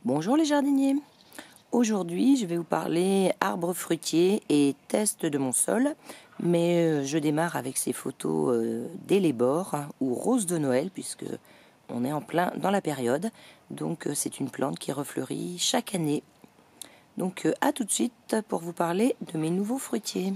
Bonjour les jardiniers. Aujourd'hui, je vais vous parler arbres fruitiers et test de mon sol. Mais je démarre avec ces photos d'Hellebore ou rose de Noël puisque on est en plein dans la période. Donc c'est une plante qui refleurit chaque année. Donc à tout de suite pour vous parler de mes nouveaux fruitiers.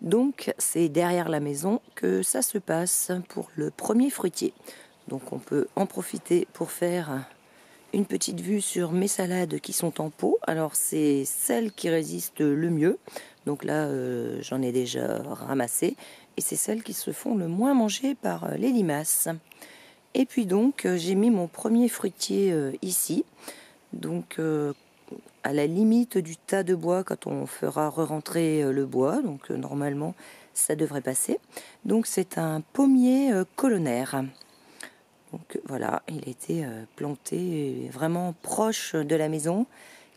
Donc c'est derrière la maison que ça se passe pour le premier fruitier. Donc on peut en profiter pour faire une petite vue sur mes salades qui sont en pot. Alors c'est celle qui résiste le mieux. Donc là j'en ai déjà ramassé. Et c'est celles qui se font le moins manger par les limaces. Et puis donc j'ai mis mon premier fruitier ici. Donc à la limite du tas de bois quand on fera re-rentrer le bois. Donc normalement ça devrait passer. Donc c'est un pommier colonnaire. Donc voilà, il était planté vraiment proche de la maison,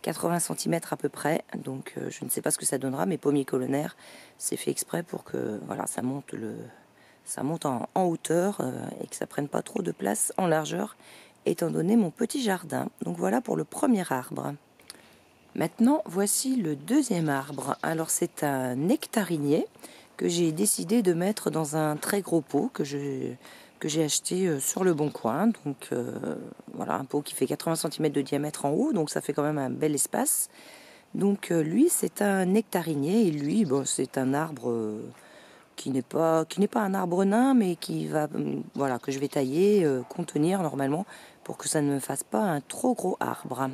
80 cm à peu près. Donc je ne sais pas ce que ça donnera, mais pommier colonnaire, c'est fait exprès pour que voilà, ça monte en hauteur et que ça prenne pas trop de place en largeur, étant donné mon petit jardin. Donc voilà pour le premier arbre. Maintenant, voici le deuxième arbre. Alors c'est un nectarinier que j'ai décidé de mettre dans un très gros pot que j'ai acheté sur le Bon Coin. Donc voilà, un pot qui fait 80 cm de diamètre en haut, donc ça fait quand même un bel espace. Donc lui, c'est un nectarinier et lui, bon, c'est un arbre qui n'est pas un arbre nain, mais qui va, voilà, que je vais tailler, contenir normalement pour que ça ne me fasse pas un trop gros arbre.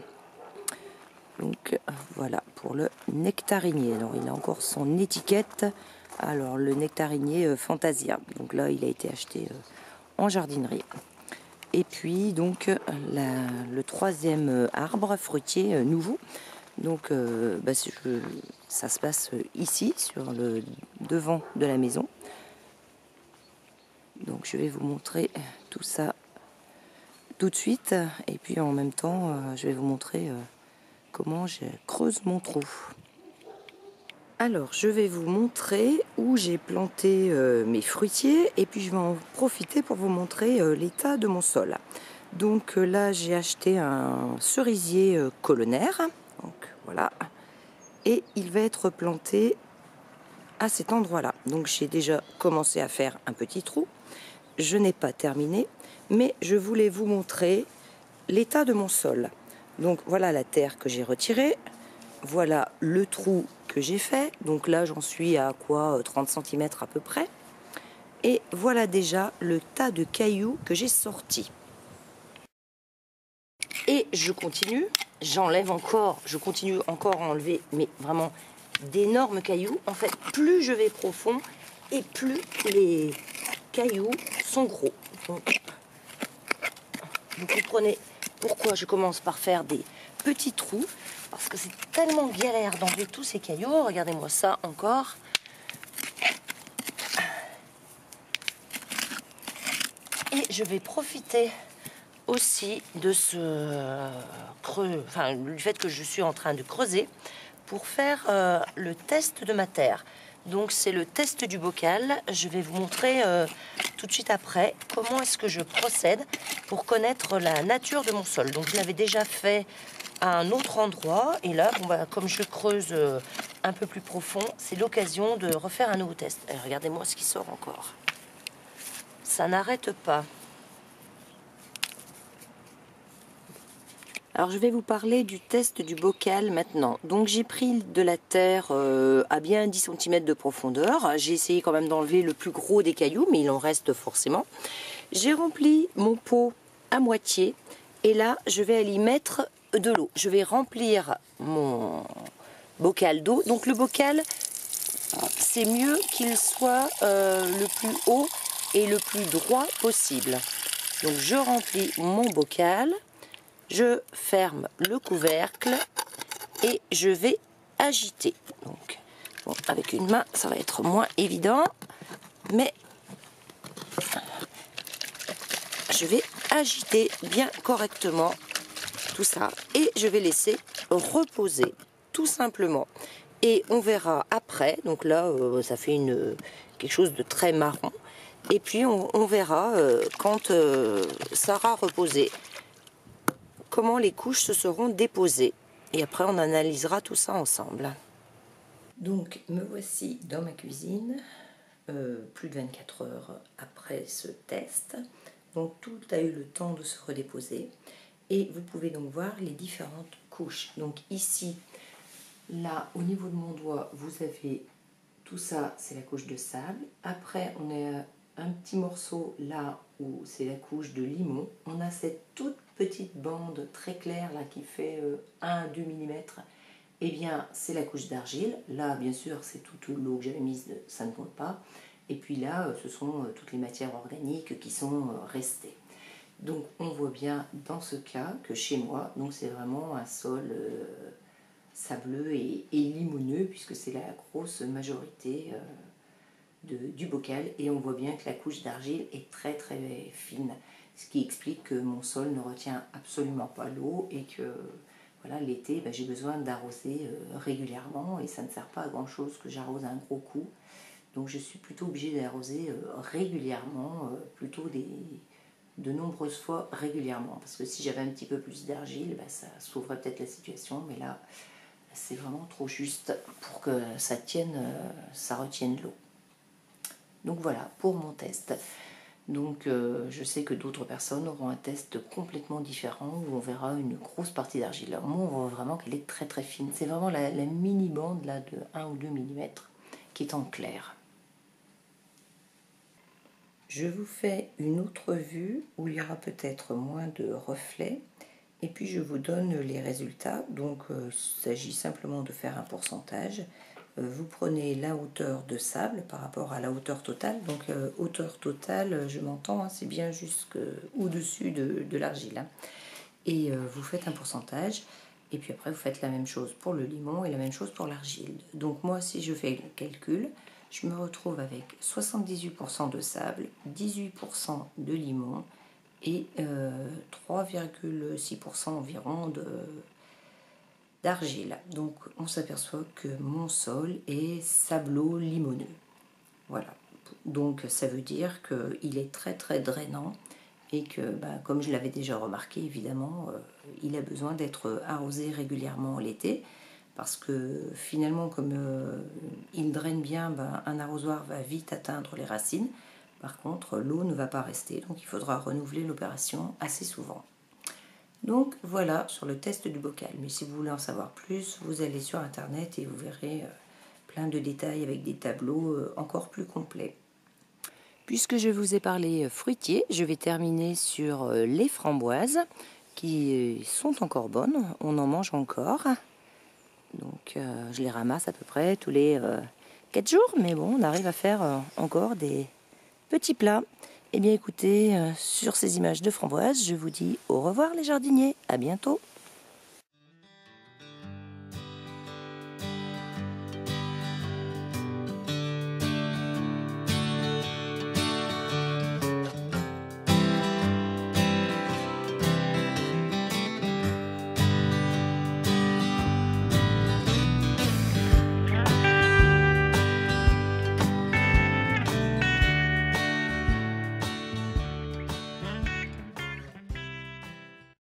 Donc voilà pour le nectarinier. Alors il a encore son étiquette. Alors le nectarinier Fantasia. Donc là il a été acheté en jardinerie. Et puis donc le troisième arbre fruitier nouveau. Donc ça se passe ici sur le devant de la maison. Donc je vais vous montrer tout ça tout de suite. Et puis en même temps je vais vous montrer comment je creuse mon trou. Alors je vais vous montrer où j'ai planté mes fruitiers et puis je vais en profiter pour vous montrer l'état de mon sol. Donc là j'ai acheté un cerisier colonnaire, donc voilà, et il va être planté à cet endroit là. Donc j'ai déjà commencé à faire un petit trou, je n'ai pas terminé, mais je voulais vous montrer l'état de mon sol. Donc voilà la terre que j'ai retirée, voilà le trou que j'ai fait, donc là j'en suis à quoi 30 cm à peu près, et voilà déjà le tas de cailloux que j'ai sorti. Et je continue, j'enlève encore, je continue encore à enlever, mais vraiment d'énormes cailloux. En fait, plus je vais profond et plus les cailloux sont gros. Donc vous comprenez pourquoi je commence par faire des petits trous, parce que c'est tellement galère d'enlever tous ces cailloux. Regardez-moi ça encore. Et je vais profiter aussi de ce creux, enfin du fait que je suis en train de creuser pour faire le test de ma terre. Donc c'est le test du bocal. Je vais vous montrer tout de suite après comment est-ce que je procède pour connaître la nature de mon sol. Donc je l'avais déjà fait à un autre endroit et là, bon, bah, comme je creuse un peu plus profond, c'est l'occasion de refaire un nouveau test. Et regardez-moi ce qui sort encore. Ça n'arrête pas. Alors je vais vous parler du test du bocal maintenant. Donc j'ai pris de la terre à bien 10 cm de profondeur. J'ai essayé quand même d'enlever le plus gros des cailloux, mais il en reste forcément. J'ai rempli mon pot à moitié et là je vais aller y mettre de l'eau. Je vais remplir mon bocal d'eau. Donc le bocal, c'est mieux qu'il soit le plus haut et le plus droit possible. Donc je remplis mon bocal. je ferme le couvercle et je vais agiter. Donc, bon, avec une main, ça va être moins évident, mais je vais agiter bien correctement tout ça et je vais laisser reposer tout simplement. Et on verra après, donc là ça fait quelque chose de très marron. Et puis on verra quand ça aura reposé, comment les couches se seront déposées. Et après on analysera tout ça ensemble. Donc me voici dans ma cuisine, plus de 24 heures après ce test. Donc tout a eu le temps de se redéposer. Et vous pouvez donc voir les différentes couches. Donc ici, là, au niveau de mon doigt, vous avez tout ça, c'est la couche de sable. Après, on a un petit morceau là où c'est la couche de limon. On a cette toute petite bande très claire là qui fait 1 à 2 mm. Eh bien, c'est la couche d'argile. Là, bien sûr, c'est toute l'eau que j'avais mise, ça ne compte pas. Et puis là, ce sont toutes les matières organiques qui sont restées. Donc on voit bien dans ce cas que chez moi, donc c'est vraiment un sol sableux et limoneux puisque c'est la grosse majorité du bocal, et on voit bien que la couche d'argile est très très fine, ce qui explique que mon sol ne retient absolument pas l'eau et que voilà, l'été j'ai besoin d'arroser régulièrement et ça ne sert pas à grand chose que j'arrose un gros coup. Donc je suis plutôt obligée d'arroser régulièrement, plutôt de nombreuses fois régulièrement, parce que si j'avais un petit peu plus d'argile, ça sauverait peut-être la situation, mais là c'est vraiment trop juste pour que ça tienne, ça retienne l'eau. Donc voilà pour mon test. Donc je sais que d'autres personnes auront un test complètement différent où on verra une grosse partie d'argile. Alors moi on voit vraiment qu'elle est très très fine, c'est vraiment la mini bande là de 1 ou 2 mm qui est en clair. Je vous fais une autre vue où il y aura peut-être moins de reflets et puis je vous donne les résultats. Donc il s'agit simplement de faire un pourcentage. Vous prenez la hauteur de sable par rapport à la hauteur totale. Donc hauteur totale, je m'entends, c'est bien jusqu'au-dessus de l'argile. Hein. Et vous faites un pourcentage. Et puis après vous faites la même chose pour le limon et la même chose pour l'argile. Donc moi si je fais le calcul, je me retrouve avec 78% de sable, 18% de limon et 3,6% environ d'argile. Donc on s'aperçoit que mon sol est sablo-limoneux. Voilà. Donc ça veut dire qu'il est très très drainant et que, comme je l'avais déjà remarqué, évidemment, il a besoin d'être arrosé régulièrement l'été. Parce que finalement, comme il draine bien, un arrosoir va vite atteindre les racines. Par contre, l'eau ne va pas rester, donc il faudra renouveler l'opération assez souvent. Donc voilà sur le test du bocal. Mais si vous voulez en savoir plus, vous allez sur internet et vous verrez plein de détails avec des tableaux encore plus complets. Puisque je vous ai parlé fruitier, je vais terminer sur les framboises qui sont encore bonnes. On en mange encore. Donc je les ramasse à peu près tous les 4 jours, mais bon, on arrive à faire encore des petits plats. Eh bien écoutez, sur ces images de framboises, je vous dis au revoir les jardiniers, à bientôt.